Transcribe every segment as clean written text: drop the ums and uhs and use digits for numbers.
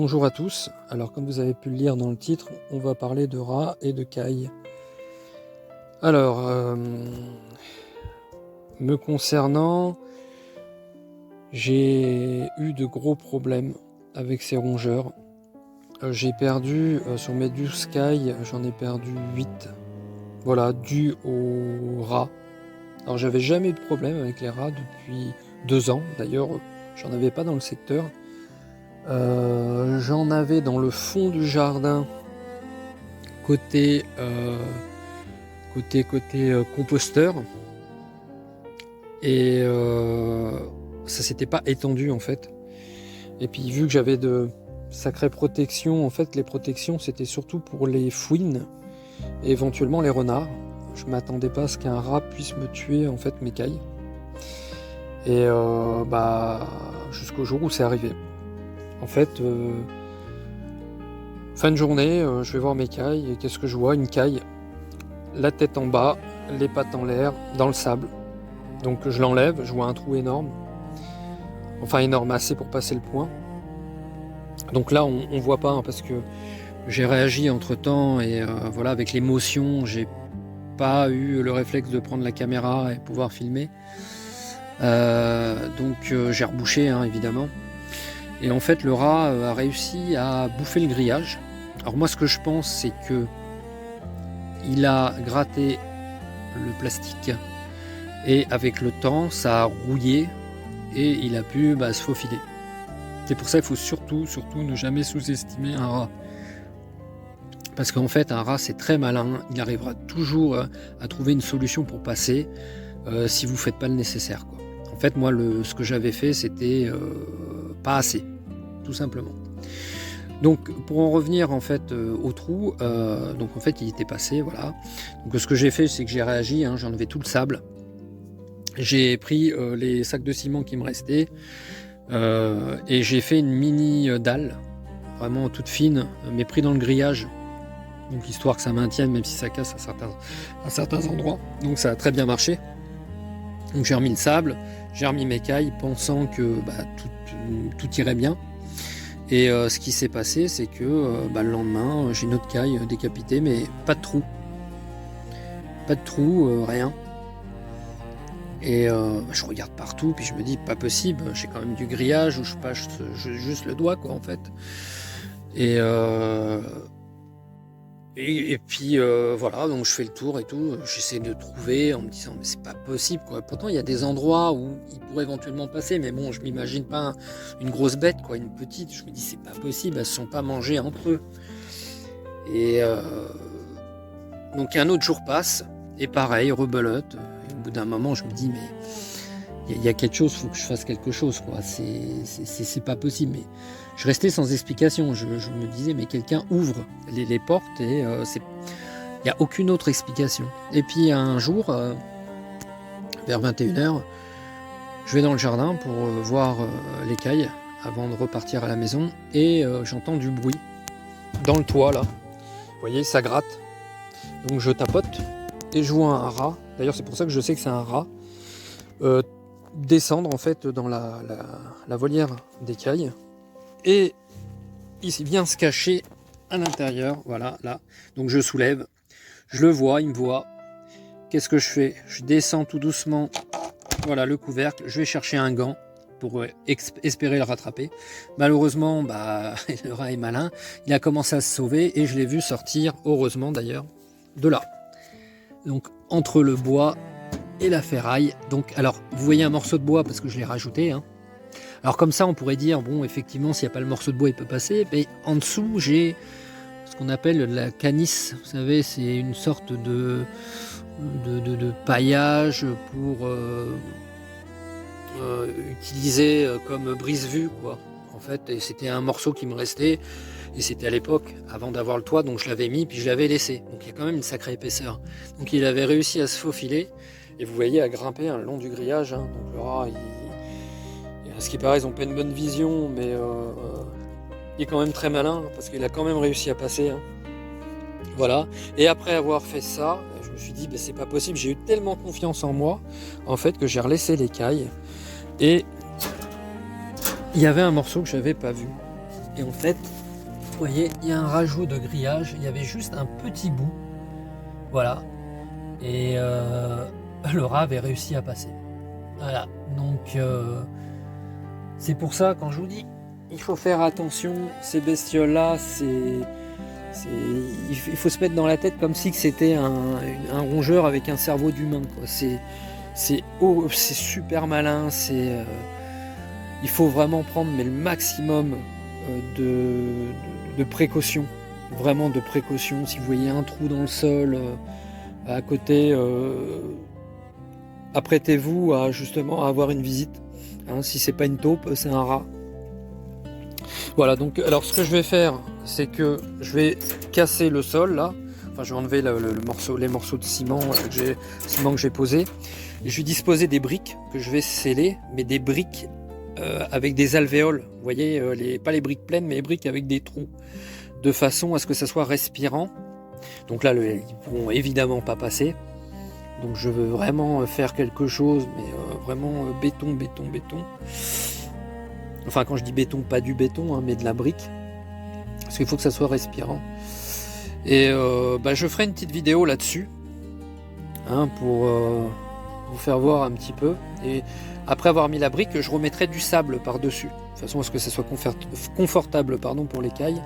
Bonjour à tous. Alors comme vous avez pu le lire dans le titre, on va parler de rats et de cailles. Alors, me concernant, j'ai eu de gros problèmes avec ces rongeurs. J'ai perdu, sur mes 12 cailles, j'en ai perdu 8. Voilà, dû aux rats. Alors j'avais jamais eu de problème avec les rats depuis 2 ans. D'ailleurs, j'en avais pas dans le secteur. J'en avais dans le fond du jardin, côté composteur, et ça s'était pas étendu en fait. Et puis vu que j'avais de sacrées protections, en fait les protections c'était surtout pour les fouines et éventuellement les renards. Je m'attendais pas à ce qu'un rat puisse me tuer en fait mes cailles. Et jusqu'au jour où c'est arrivé. En fait, fin de journée, je vais voir mes cailles et qu'est-ce que je vois? Une caille, la tête en bas, les pattes en l'air, dans le sable. Donc je l'enlève, je vois un trou énorme. Enfin énorme, assez pour passer le point. Donc là, on voit pas hein, parce que j'ai réagi entre temps et voilà, avec l'émotion, j'ai pas eu le réflexe de prendre la caméra et pouvoir filmer. Donc j'ai rebouché hein, évidemment. Et en fait, le rat a réussi à bouffer le grillage. Alors moi, ce que je pense, c'est que il a gratté le plastique et avec le temps, ça a rouillé et il a pu se faufiler. C'est pour ça qu'il faut surtout ne jamais sous-estimer un rat. Parce qu'en fait, un rat, c'est très malin. Il arrivera toujours à trouver une solution pour passer si vous ne faites pas le nécessaire, quoi. En fait, moi, ce que j'avais fait, c'était pas assez, tout simplement. Donc, pour en revenir en fait au trou, donc en fait, il était passé, voilà. Donc, ce que j'ai fait, c'est que j'ai réagi. Hein, j'ai enlevé tout le sable. J'ai pris les sacs de ciment qui me restaient et j'ai fait une mini dalle, vraiment toute fine, mais pris dans le grillage. Donc, histoire que ça maintienne, même si ça casse à certains endroits. Donc, ça a très bien marché. Donc j'ai remis le sable, j'ai remis mes cailles, pensant que tout irait bien. Et ce qui s'est passé, c'est que le lendemain, j'ai une autre caille décapitée, mais pas de trou. Pas de trou, rien. Et je regarde partout, puis je me dis, pas possible, j'ai quand même du grillage, où je passe juste le doigt, quoi, en fait. Et puis voilà, donc je fais le tour et tout, j'essaie de trouver en me disant mais c'est pas possible quoi. Pourtant il y a des endroits où il pourrait éventuellement passer, mais bon je m'imagine pas une grosse bête quoi, une petite, je me dis c'est pas possible, elles se sont pas mangées entre eux. Et donc un autre jour passe, et pareil, rebelote, et au bout d'un moment je me dis mais il y a quelque chose, il faut que je fasse quelque chose quoi, c'est pas possible. Mais je restais sans explication, je me disais mais quelqu'un ouvre les portes et il n'y a aucune autre explication. Et puis un jour, vers 21h, je vais dans le jardin pour voir les cailles avant de repartir à la maison et j'entends du bruit dans le toit là, vous voyez ça gratte, donc je tapote et je vois un rat, d'ailleurs c'est pour ça que je sais que c'est un rat, descendre en fait dans la volière des cailles et il vient se cacher à l'intérieur, voilà là. Donc je soulève, je le vois, il me voit. Qu'est-ce que je fais? Je descends tout doucement, voilà le couvercle, je vais chercher un gant pour espérer le rattraper. Malheureusement, le rat est malin, il a commencé à se sauver et je l'ai vu sortir, heureusement d'ailleurs, de là. Donc entre le bois et la ferraille. Donc, alors, vous voyez un morceau de bois parce que je l'ai rajouté. Hein. Alors comme ça, on pourrait dire, bon, effectivement, s'il n'y a pas le morceau de bois, il peut passer. Mais en dessous, j'ai ce qu'on appelle la canisse. Vous savez, c'est une sorte de paillage pour utiliser comme brise-vue, quoi. En fait, et c'était un morceau qui me restait. Et c'était à l'époque, avant d'avoir le toit, donc je l'avais mis, puis je l'avais laissé. Donc il y a quand même une sacrée épaisseur. Donc il avait réussi à se faufiler. Et vous voyez à grimper le long du grillage. Hein. Donc le rat, à ce qui paraît, ils n'ont pas une bonne vision, mais il est quand même très malin parce qu'il a quand même réussi à passer. Hein. Voilà. Et après avoir fait ça, je me suis dit, c'est pas possible. J'ai eu tellement confiance en moi, en fait, que j'ai relaissé les cailles. Et il y avait un morceau que j'avais pas vu. Et en fait, vous voyez, il y a un rajout de grillage, il y avait juste un petit bout, voilà, et le rat avait réussi à passer. Voilà, donc c'est pour ça, quand je vous dis, il faut faire attention, ces bestioles-là, il faut se mettre dans la tête comme si c'était un rongeur avec un cerveau d'humain, quoi. C'est super malin, il faut vraiment prendre mais le maximum de précautions, vraiment de précautions. Si vous voyez un trou dans le sol à côté, apprêtez-vous à justement à avoir une visite. Hein, si c'est pas une taupe, c'est un rat. Voilà, donc alors ce que je vais faire, c'est que je vais casser le sol là. Enfin, je vais enlever les morceaux de ciment que j'ai posés. Et je vais disposer des briques que je vais sceller, mais des briques avec des alvéoles. Vous voyez, pas les briques pleines, mais les briques avec des trous, de façon à ce que ça soit respirant. Donc là, ils ne pourront évidemment pas passer. Donc je veux vraiment faire quelque chose, mais vraiment béton. Enfin, quand je dis béton, pas du béton, hein, mais de la brique. Parce qu'il faut que ça soit respirant. Et je ferai une petite vidéo là-dessus, hein, pour vous faire voir un petit peu. Et après avoir mis la brique, je remettrai du sable par-dessus, de façon à ce que ça soit confortable pour l'écaille.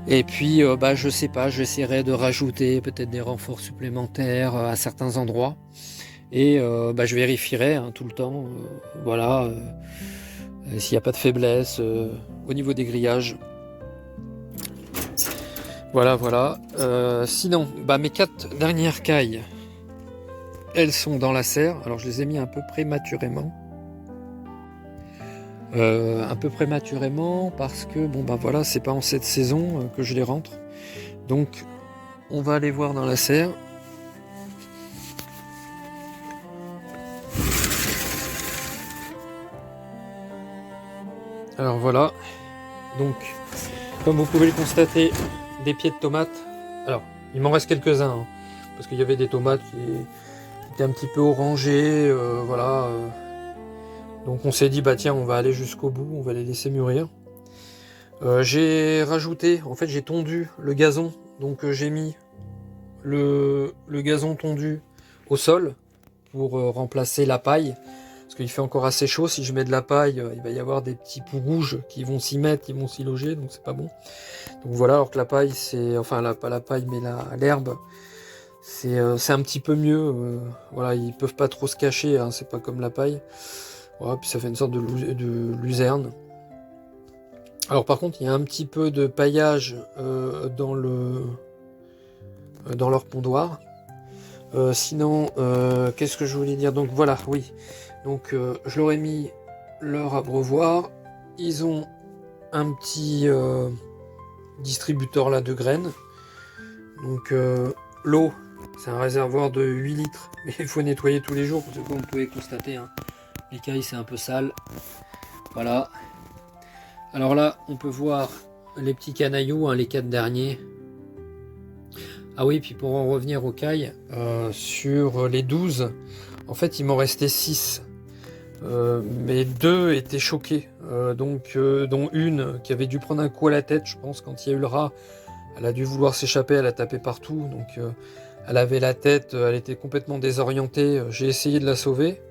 Et puis, je sais pas, j'essaierai de rajouter peut-être des renforts supplémentaires à certains endroits. Et je vérifierai tout le temps, s'il n'y a pas de faiblesse au niveau des grillages. Voilà. Sinon, mes 4 dernières cailles, elles sont dans la serre. Alors je les ai mis un peu prématurément. Parce que c'est pas en cette saison que je les rentre. Donc on va aller voir dans la serre. Alors voilà. Donc comme vous pouvez le constater, des pieds de tomates. Alors il m'en reste quelques-uns, hein, parce qu'il y avait des tomates qui étaient un petit peu orangées, donc on s'est dit tiens, on va aller jusqu'au bout, on va les laisser mûrir. J'ai rajouté, en fait j'ai tondu le gazon, donc j'ai mis le gazon tondu au sol pour remplacer la paille, parce qu'il fait encore assez chaud. Si je mets de la paille, il va y avoir des petits poux rouges qui vont s'y mettre, qui vont s'y loger, donc c'est pas bon. Donc voilà, alors que la paille, pas la paille, mais l'herbe, c'est un petit peu mieux. Ils peuvent pas trop se cacher, hein, c'est pas comme la paille. Voilà, puis ça fait une sorte de luzerne. Alors par contre, il y a un petit peu de paillage dans leur pondoir. Sinon, qu'est-ce que je voulais dire? Donc voilà, oui. Donc je leur ai mis leur abreuvoir. Ils ont un petit distributeur là de graines. Donc l'eau, c'est un réservoir de 8 litres, mais il faut nettoyer tous les jours, parce que comme vous pouvez constater, hein, l'écaille c'est un peu sale. Voilà. Alors là, on peut voir les petits canailloux, hein, les 4 derniers. Ah oui, puis pour en revenir aux cailles, sur les 12, en fait il m'en restait 6. Mais 2 étaient choqués, dont une qui avait dû prendre un coup à la tête, je pense, quand il y a eu le rat. Elle a dû vouloir s'échapper, elle a tapé partout, donc elle avait la tête, elle était complètement désorientée. J'ai essayé de la sauver,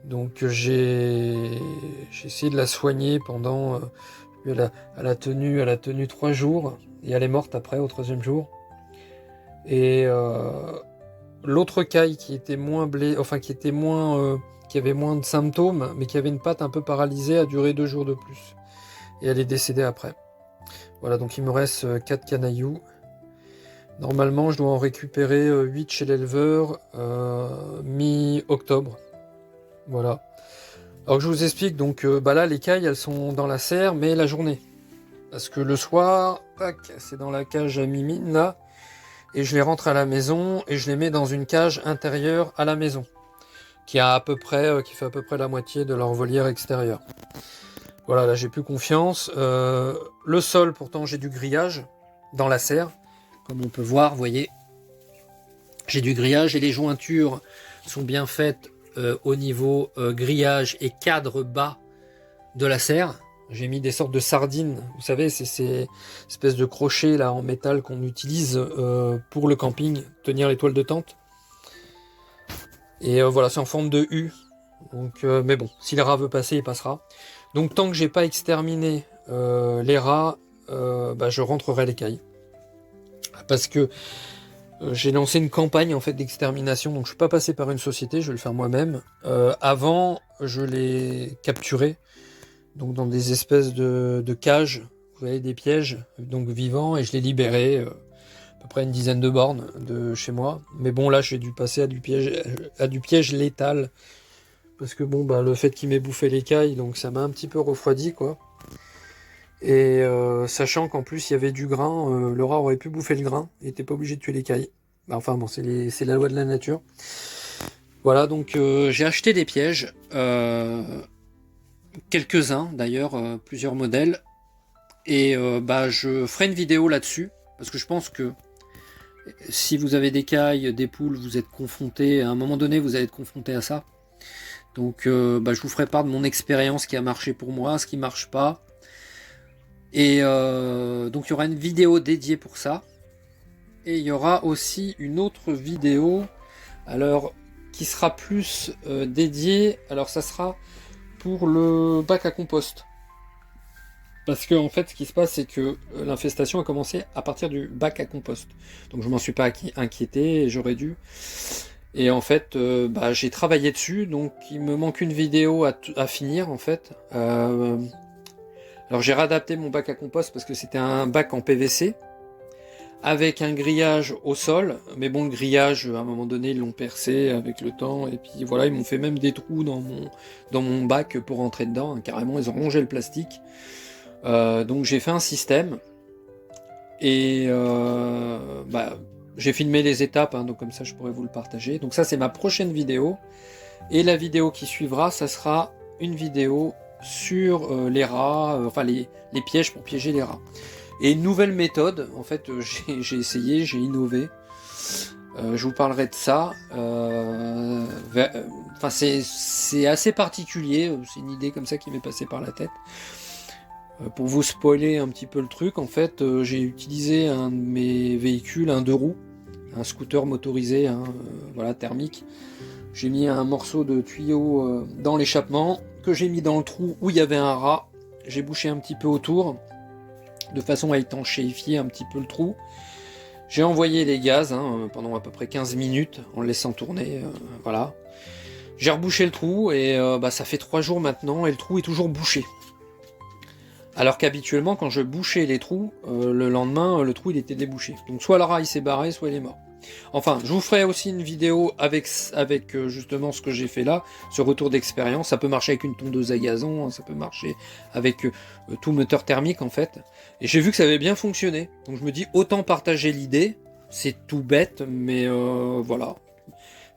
donc j'ai essayé de la soigner pendant... elle a tenu 3 jours, et elle est morte après, au 3e jour. Et l'autre caille qui était moins qui avait moins de symptômes, mais qui avait une patte un peu paralysée, a duré 2 jours de plus. Et elle est décédée après. Voilà, donc il me reste 4 canailloux. Normalement, je dois en récupérer 8 chez l'éleveur mi-octobre. Voilà. Alors que je vous explique, donc là, les cailles, elles sont dans la serre, mais la journée. Parce que le soir, c'est dans la cage à mimine, là. Et je les rentre à la maison, et je les mets dans une cage intérieure à la maison. Qui fait à peu près la moitié de leur volière extérieure. Voilà, là j'ai plus confiance. Le sol, pourtant j'ai du grillage dans la serre. Comme on peut voir, vous voyez, j'ai du grillage et les jointures sont bien faites au niveau grillage et cadre bas de la serre. J'ai mis des sortes de sardines, vous savez, c'est ces espèces de crochets là en métal qu'on utilise pour le camping, tenir les toiles de tente. Et voilà, c'est en forme de U. Donc, mais bon, si le rat veut passer, il passera. Donc tant que j'ai pas exterminé les rats, bah, je rentrerai l'écaille. Parce que j'ai lancé une campagne en fait d'extermination, donc je suis pas passé par une société, je vais le faire moi-même. Avant, je les capturais, donc dans des espèces de cages, vous voyez, des pièges, donc vivants, et je les libérais à peu près une dizaine de bornes de chez moi. Mais bon, là, j'ai dû passer à du piège létal, parce que bon, bah, le fait qu'il m'ait bouffé l'écaille, donc ça m'a un petit peu refroidi, quoi. Et sachant qu'en plus il y avait du grain, le rat aurait pu bouffer le grain, il n'était pas obligé de tuer l'écaille. Bah, enfin bon, c'est la loi de la nature. Voilà, donc j'ai acheté des pièges, quelques-uns d'ailleurs, plusieurs modèles, et bah, je ferai une vidéo là-dessus, parce que je pense que si vous avez des cailles, des poules, vous êtes confronté, à un moment donné vous allez être confronté à ça. Donc bah, je vous ferai part de mon expérience qui a marché pour moi, ce qui marche pas. Et donc il y aura une vidéo dédiée pour ça. Et il y aura aussi une autre vidéo, alors qui sera plus dédiée. Alors ça sera pour le bac à compost. Parce que en fait, ce qui se passe, c'est que l'infestation a commencé à partir du bac à compost. Donc je m'en suis pas inquiété, et j'aurais dû. Et en fait, bah, j'ai travaillé dessus, donc il me manque une vidéo à finir en fait. Alors j'ai réadapté mon bac à compost parce que c'était un bac en PVC avec un grillage au sol, mais bon, le grillage à un moment donné ils l'ont percé avec le temps, et puis voilà, ils m'ont fait même des trous dans mon bac pour rentrer dedans, hein, carrément ils ont rongé le plastique. Donc j'ai fait un système, et bah, j'ai filmé les étapes, hein, donc comme ça je pourrais vous le partager. Donc ça c'est ma prochaine vidéo, et la vidéo qui suivra, ça sera une vidéo sur les rats, enfin les pièges pour piéger les rats. Et une nouvelle méthode, en fait, j'ai essayé, j'ai innové. Je vous parlerai de ça. Enfin, c'est assez particulier, c'est une idée comme ça qui m'est passée par la tête. Pour vous spoiler un petit peu le truc, en fait, j'ai utilisé un de mes véhicules, un 2 roues, un scooter motorisé, hein, voilà, thermique. J'ai mis un morceau de tuyau dans l'échappement, que j'ai mis dans le trou où il y avait un rat. J'ai bouché un petit peu autour, de façon à étanchéifier un petit peu le trou. J'ai envoyé les gaz hein, pendant à peu près 15 minutes, en le laissant tourner, voilà. J'ai rebouché le trou, et bah, ça fait 3 jours maintenant, et le trou est toujours bouché. Alors qu'habituellement, quand je bouchais les trous, le lendemain, le trou il était débouché. Donc soit le rat il s'est barré, soit il est mort. Enfin, je vous ferai aussi une vidéo avec justement ce que j'ai fait là, ce retour d'expérience. Ça peut marcher avec une tondeuse à gazon, ça peut marcher avec tout moteur thermique en fait. Et j'ai vu que ça avait bien fonctionné. Donc je me dis, autant partager l'idée. C'est tout bête, mais voilà.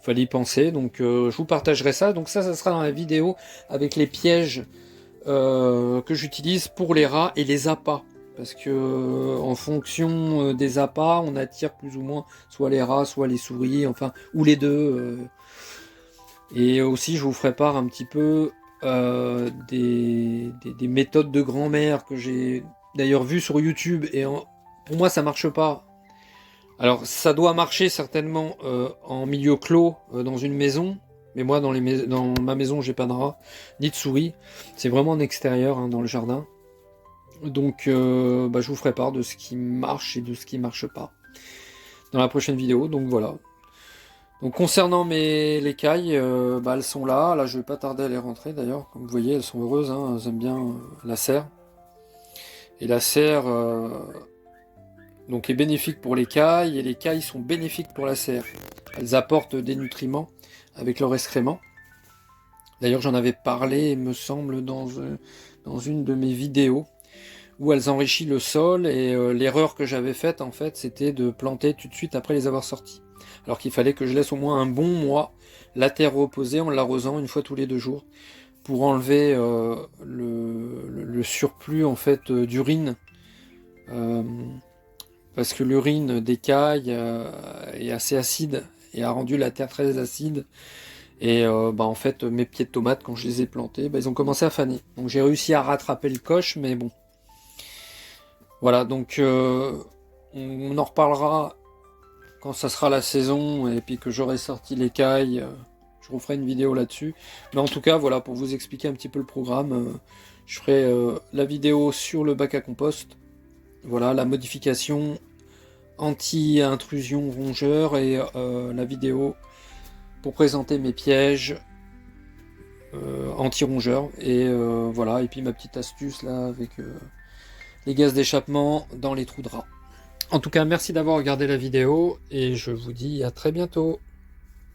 Fallait y penser, donc je vous partagerai ça. Donc ça sera dans la vidéo avec les pièges que j'utilise pour les rats et les appâts. Parce que en fonction des appâts, on attire plus ou moins soit les rats, soit les souris, enfin, ou les deux. Et aussi, je vous ferai part un petit peu des méthodes de grand-mère que j'ai d'ailleurs vues sur YouTube. Et pour moi, ça marche pas. Alors, ça doit marcher certainement en milieu clos, dans une maison. Mais moi, dans ma maison, j'ai pas de rats, ni de souris. C'est vraiment en extérieur, hein, dans le jardin. Donc, bah, je vous ferai part de ce qui marche et de ce qui marche pas dans la prochaine vidéo. Donc voilà. Donc concernant les cailles, bah, elles sont là. Là, je vais pas tarder à les rentrer d'ailleurs. Comme vous voyez, elles sont heureuses. Hein, elles aiment bien la serre. Et la serre donc est bénéfique pour les cailles, et les cailles sont bénéfiques pour la serre. Elles apportent des nutriments avec leur excrément. D'ailleurs, j'en avais parlé, il me semble, dans une de mes vidéos, où elles enrichissent le sol, et l'erreur que j'avais faite, en fait, c'était de planter tout de suite après les avoir sortis. Alors qu'il fallait que je laisse au moins un bon mois la terre reposer en l'arrosant une fois tous les 2 jours, pour enlever le surplus, en fait, d'urine. Parce que l'urine des cailles est assez acide, et a rendu la terre très acide. Et en fait, mes pieds de tomates, quand je les ai plantés, ils ont commencé à faner. Donc j'ai réussi à rattraper le coche, mais bon. Voilà, donc on en reparlera quand ça sera la saison et puis que j'aurai sorti l'écaille. Je referai une vidéo là-dessus. Mais en tout cas, voilà, pour vous expliquer un petit peu le programme, je ferai la vidéo sur le bac à compost. Voilà, la modification anti-intrusion rongeur et la vidéo pour présenter mes pièges anti-rongeurs. Et voilà, et puis ma petite astuce là avec les gaz d'échappement dans les trous de rats. En tout cas, merci d'avoir regardé la vidéo et je vous dis à très bientôt.